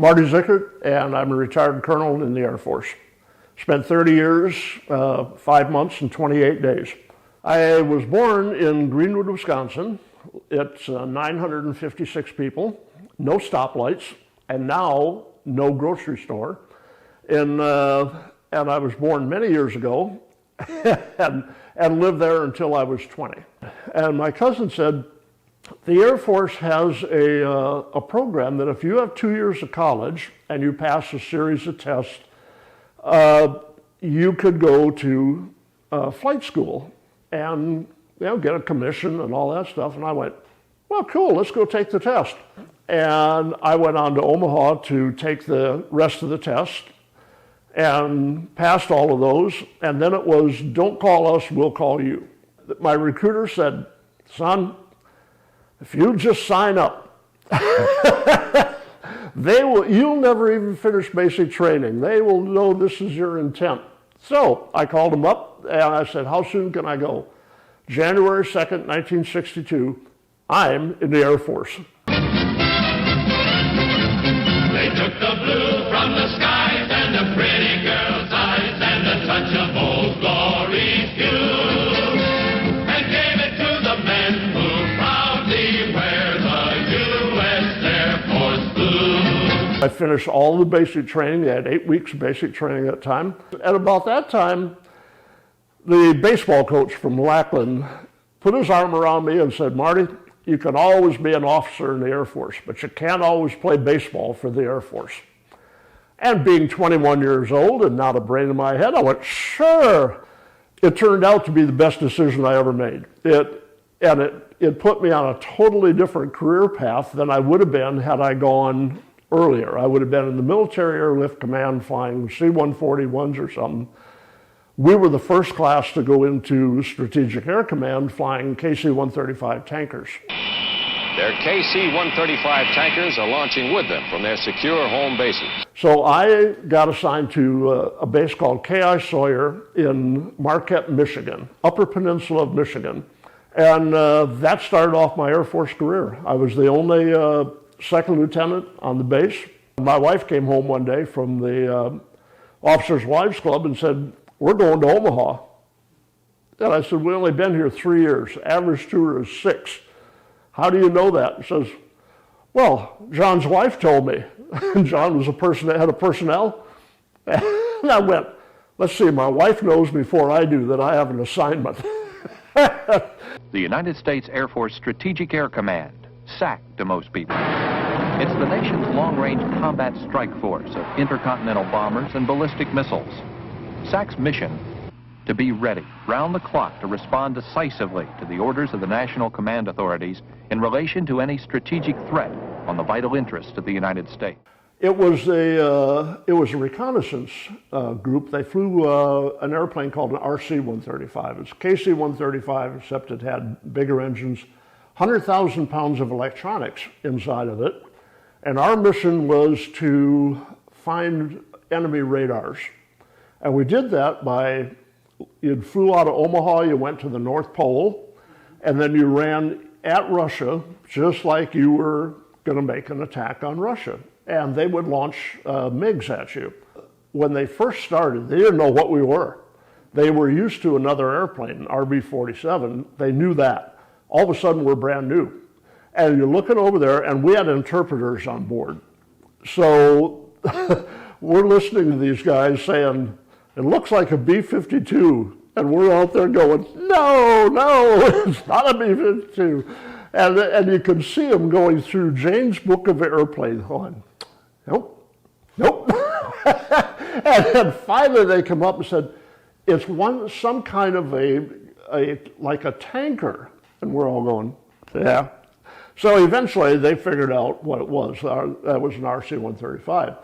Marty Zickert, and I'm a retired colonel in the Air Force. Spent 30 years, 5 months, and 28 days. I was born in Greenwood, Wisconsin. It's 956 people, no stoplights, and now no grocery store. And I was born many years ago and lived there until I was 20. And my cousin said, the Air Force has a program that if you have 2 years of college and you pass a series of tests, you could go to flight school and get a commission and all that stuff. And I went, well, cool, let's go take the test. And I went on to Omaha to take the rest of the test and passed all of those. And then it was, don't call us, we'll call you. My recruiter said, son, if you just sign up, you'll never even finish basic training. They will know this is your intent. So I called him up and I said, how soon can I go? January 2nd, 1962, I'm in the Air Force. They took the blue from the skies and the pretty girl's eyes and a touch of Old Glory's hue and gave it to the men who proudly wear the U.S. Air Force blue. I finished all the basic training. They had 8 weeks of basic training at that time. At about that time, the baseball coach from Lackland put his arm around me and said, Marty, you can always be an officer in the Air Force, but you can't always play baseball for the Air Force. And being 21 years old and not a brain in my head, I went, sure. It turned out to be the best decision I ever made. It put me on a totally different career path than I would have been had I gone earlier. I would have been in the military airlift command flying C-141s or something. We were the first class to go into Strategic Air Command flying KC-135 tankers. Their KC-135 tankers are launching with them from their secure home bases. So I got assigned to a base called K.I. Sawyer in Marquette, Michigan, Upper Peninsula of Michigan. And that started off my Air Force career. I was the only second lieutenant on the base. My wife came home one day from the Officers' Wives Club and said, we're going to Omaha. And I said, we only been here 3 years. Average tour is 6. How do you know that? He says, well, John's wife told me. John was a person that had a personnel. And I went, let's see, my wife knows before I do that I have an assignment. The United States Air Force Strategic Air Command, SAC to most people. It's the nation's long-range combat strike force of intercontinental bombers and ballistic missiles. SAC's mission, to be ready, round the clock, to respond decisively to the orders of the National Command Authorities in relation to any strategic threat on the vital interests of the United States. It was a reconnaissance group. They flew an airplane called an RC-135. It's KC-135, except it had bigger engines, 100,000 pounds of electronics inside of it. And our mission was to find enemy radars. And we did that by, you flew out of Omaha, you went to the North Pole, and then you ran at Russia, just like you were going to make an attack on Russia. And they would launch MiGs at you. When they first started, they didn't know what we were. They were used to another airplane, RB-47. They knew that. All of a sudden, we're brand new. And you're looking over there, and we had interpreters on board. So we're listening to these guys saying, it looks like a B-52, and we're out there going, no, it's not a B-52. And you can see them going through Jane's Book of Airplanes going, nope. And then finally they come up and said, it's some kind of like a tanker. And we're all going, yeah. So eventually they figured out what it was. That was an RC-135.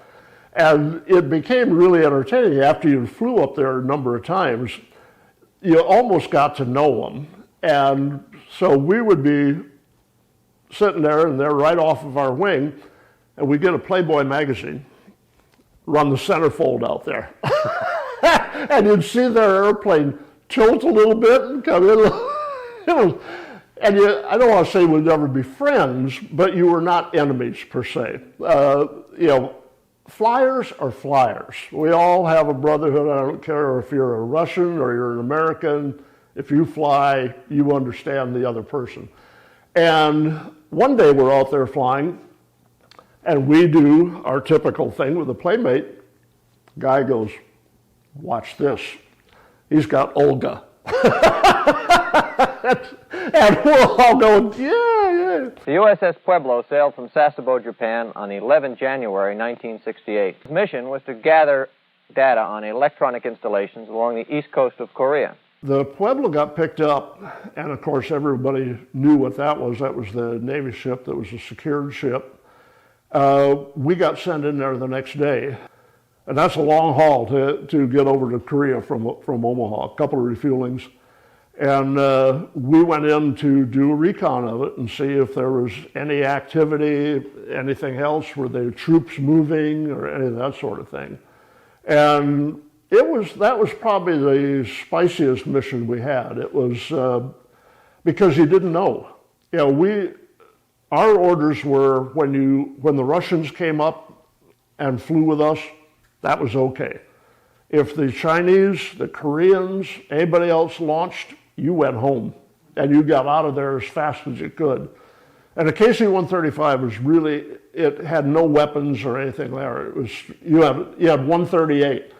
And it became really entertaining. After you flew up there a number of times, you almost got to know them. And so we would be sitting there, and they're right off of our wing, and we get a Playboy magazine, run the centerfold out there. And you'd see their airplane tilt a little bit and come in. And I don't want to say we'd never be friends, but you were not enemies per se. flyers are flyers. We all have a brotherhood. I don't care if you're a Russian or you're an American. If you fly, you understand the other person. And one day we're out there flying, and we do our typical thing with a playmate. Guy goes, "Watch this. He's got Olga." And we're all going, yeah. The USS Pueblo sailed from Sasebo, Japan on 11 January 1968. Its mission was to gather data on electronic installations along the east coast of Korea. The Pueblo got picked up, and of course everybody knew what that was. That was the Navy ship that was a secured ship. We got sent in there the next day, and that's a long haul to get over to Korea from Omaha, a couple of refuelings. And we went in to do a recon of it and see if there was any activity, anything else, were there troops moving or any of that sort of thing. And that was probably the spiciest mission we had. It was because you didn't know. You know, our orders were when the Russians came up and flew with us, that was okay. If the Chinese, the Koreans, anybody else launched, you went home and you got out of there as fast as you could. And the KC-135 was really, it had no weapons or anything there. It was, you had 138.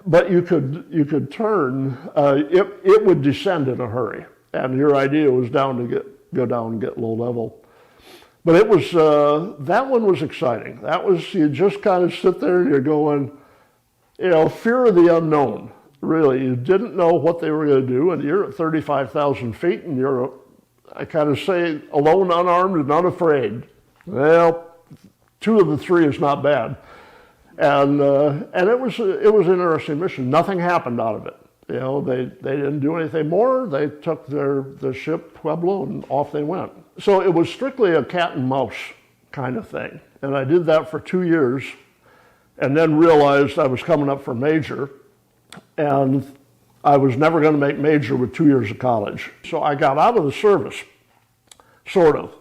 But you could turn, it would descend in a hurry. And your idea was go down and get low level. But it was, that one was exciting. That was, you just kind of sit there and you're going, you know, fear of the unknown, really. You didn't know what they were going to do, and you're at 35,000 feet, and you're, I kind of say, alone, unarmed, and unafraid. Well, 2 of the 3 is not bad. And it was an interesting mission. Nothing happened out of it. You know, they didn't do anything more. They took the ship Pueblo and off they went. So it was strictly a cat and mouse kind of thing. And I did that for 2 years, and then realized I was coming up for major, and I was never going to make major with 2 years of college. So I got out of the service, sort of,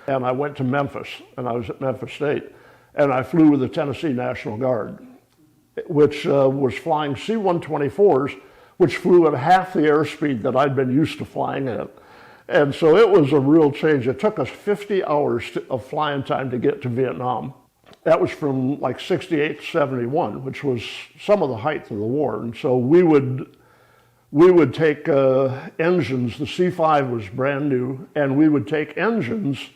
and I went to Memphis, and I was at Memphis State, and I flew with the Tennessee National Guard, which was flying C-124s, which flew at half the airspeed that I'd been used to flying at. And so it was a real change. It took us 50 hours of flying time to get to Vietnam. That was from like 68 to 71, which was some of the height of the war. And so we would take engines, the C-5 was brand new, and we would take engines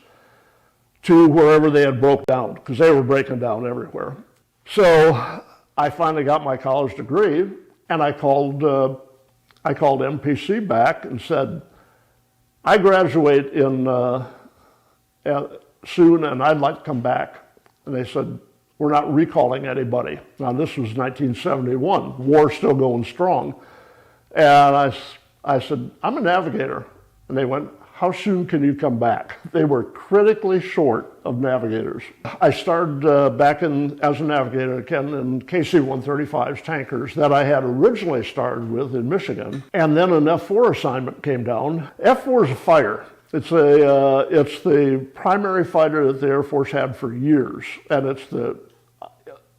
to wherever they had broke down, because they were breaking down everywhere. So I finally got my college degree, and I called MPC back and said, I graduate soon, and I'd like to come back. And they said, we're not recalling anybody. Now, this was 1971. War's still going strong. And I said, I'm a navigator. And they went, how soon can you come back? They were critically short of navigators. I started back as a navigator again in KC-135's tankers that I had originally started with in Michigan. And then an F-4 assignment came down. F-4 is a fighter. It's the primary fighter that the Air Force had for years, and it's the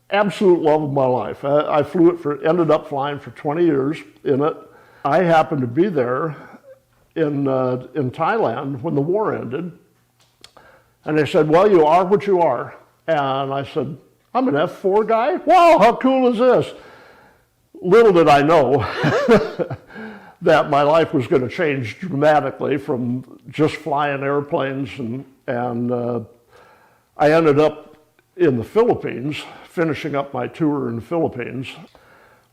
absolute love of my life. I ended up flying for 20 years in it. I happened to be there in Thailand when the war ended, and they said, well, you are what you are. And I said, I'm an F-4 guy? Wow, how cool is this? Little did I know that my life was going to change dramatically from just flying airplanes, and I ended up in the Philippines, finishing up my tour in the Philippines.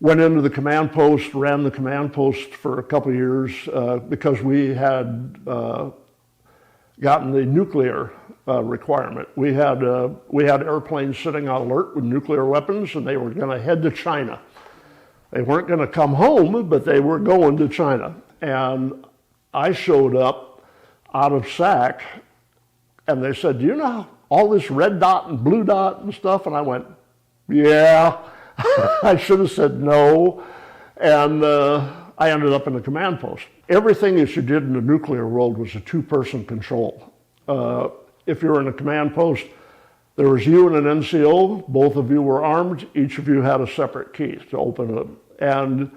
Went into the command post, ran the command post for a couple of years because we had gotten the nuclear requirement. We had airplanes sitting on alert with nuclear weapons, and they were going to head to China. They weren't going to come home, but they were going to China. And I showed up out of SAC, and they said, do you know all this red dot and blue dot and stuff? And I went, yeah. I should have said no. And I ended up in the command post. Everything that you did in the nuclear world was a 2-person control. if you were in a command post, there was you and an NCO, both of you were armed, each of you had a separate key to open it. And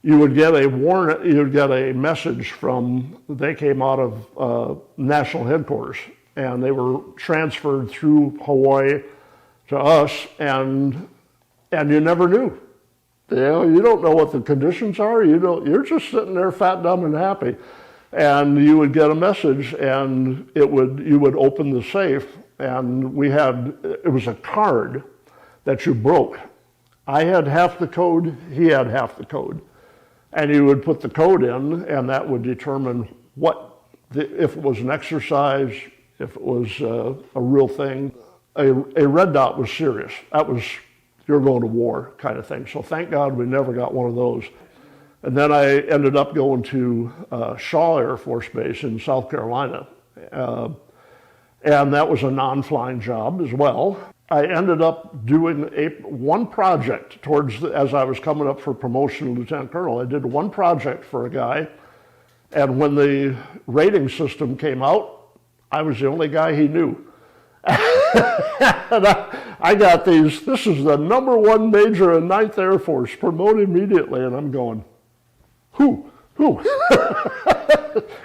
you would get a message from, they came out of national headquarters, and they were transferred through Hawaii to us, and you never knew. You don't know what the conditions are. You're just sitting there fat, dumb, and happy. And you would get a message, and you would open the safe, and it was a card that you broke. I had half the code, he had half the code. And you would put the code in, and that would determine if it was an exercise, if it was a real thing. A red dot was serious. That was, you're going to war kind of thing. So thank God we never got one of those. And then I ended up going to Shaw Air Force Base in South Carolina. And that was a non-flying job as well. I ended up doing one project as I was coming up for promotion to Lieutenant Colonel. I did one project for a guy, and when the rating system came out, I was the only guy he knew. And I got this is the #1 major in 9th Air Force, promoted immediately, and I'm going, who?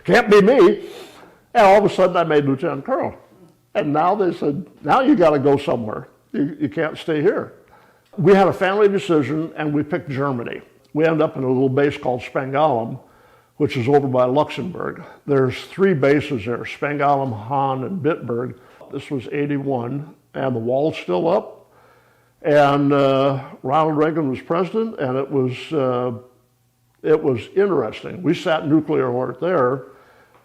Can't be me. And all of a sudden I made Lieutenant Colonel. And now they said, now you got to go somewhere. You can't stay here. We had a family decision, and we picked Germany. We ended up in a little base called Spangalum, which is over by Luxembourg. There's 3 bases there, Spangalum, Hahn, and Bitburg. This was 81, and the wall's still up. And Ronald Reagan was president, and it was interesting. We sat nuclear alert there.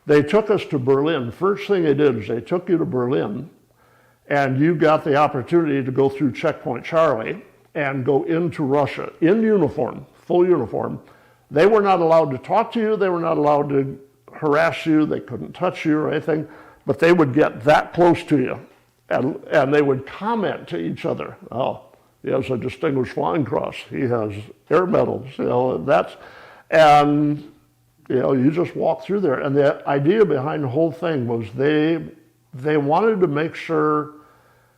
They took us to Berlin. First thing they did is they took you to Berlin, and you got the opportunity to go through Checkpoint Charlie and go into Russia in uniform, full uniform. They were not allowed to talk to you. They were not allowed to harass you. They couldn't touch you or anything, but they would get that close to you, and they would comment to each other. Oh, he has a Distinguished Flying Cross. He has air medals. You just walk through there. And the idea behind the whole thing was they wanted to make sure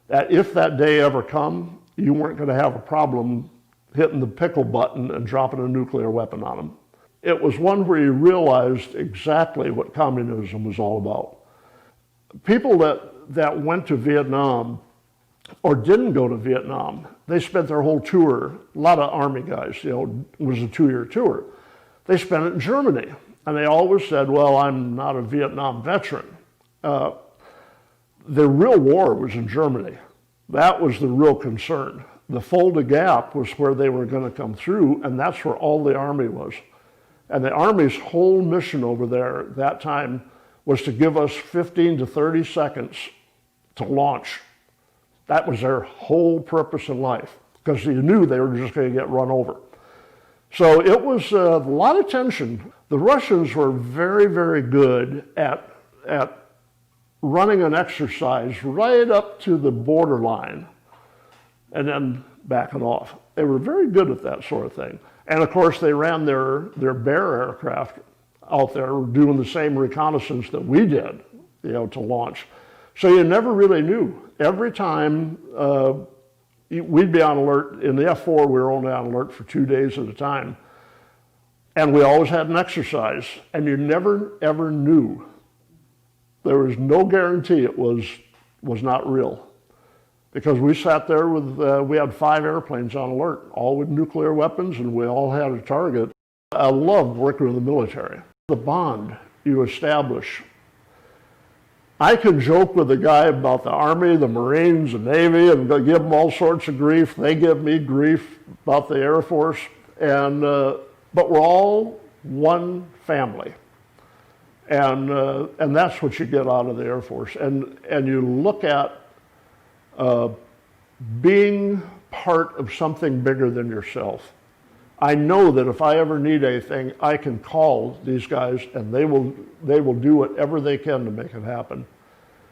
that if that day ever come, you weren't going to have a problem hitting the pickle button and dropping a nuclear weapon on them. It was one where you realized exactly what communism was all about. People that went to Vietnam or didn't go to Vietnam, they spent their whole tour, a lot of Army guys, it was a 2-year tour. They spent it in Germany, and they always said, well, I'm not a Vietnam veteran. The real war was in Germany. That was the real concern. The Fulda Gap was where they were going to come through, and that's where all the Army was. And the Army's whole mission over there at that time was to give us 15 to 30 seconds to launch. That was their whole purpose in life, because you knew they were just going to get run over. So it was a lot of tension. The Russians were very, very good at running an exercise right up to the borderline and then backing off. They were very good at that sort of thing. And of course, they ran their Bear aircraft out there doing the same reconnaissance that we did, to launch. So you never really knew. Every time we'd be on alert. In the F-4, we were only on alert for 2 days at a time. And we always had an exercise, and you never, ever knew. There was no guarantee it was not real. Because we sat there we had 5 airplanes on alert, all with nuclear weapons, and we all had a target. I loved working with the military. The bond you establish. I could joke with a guy about the Army, the Marines, the Navy, and give them all sorts of grief. They give me grief about the Air Force, but we're all one family. And that's what you get out of the Air Force. And you look at being part of something bigger than yourself. I know that if I ever need anything, I can call these guys, and they will do whatever they can to make it happen.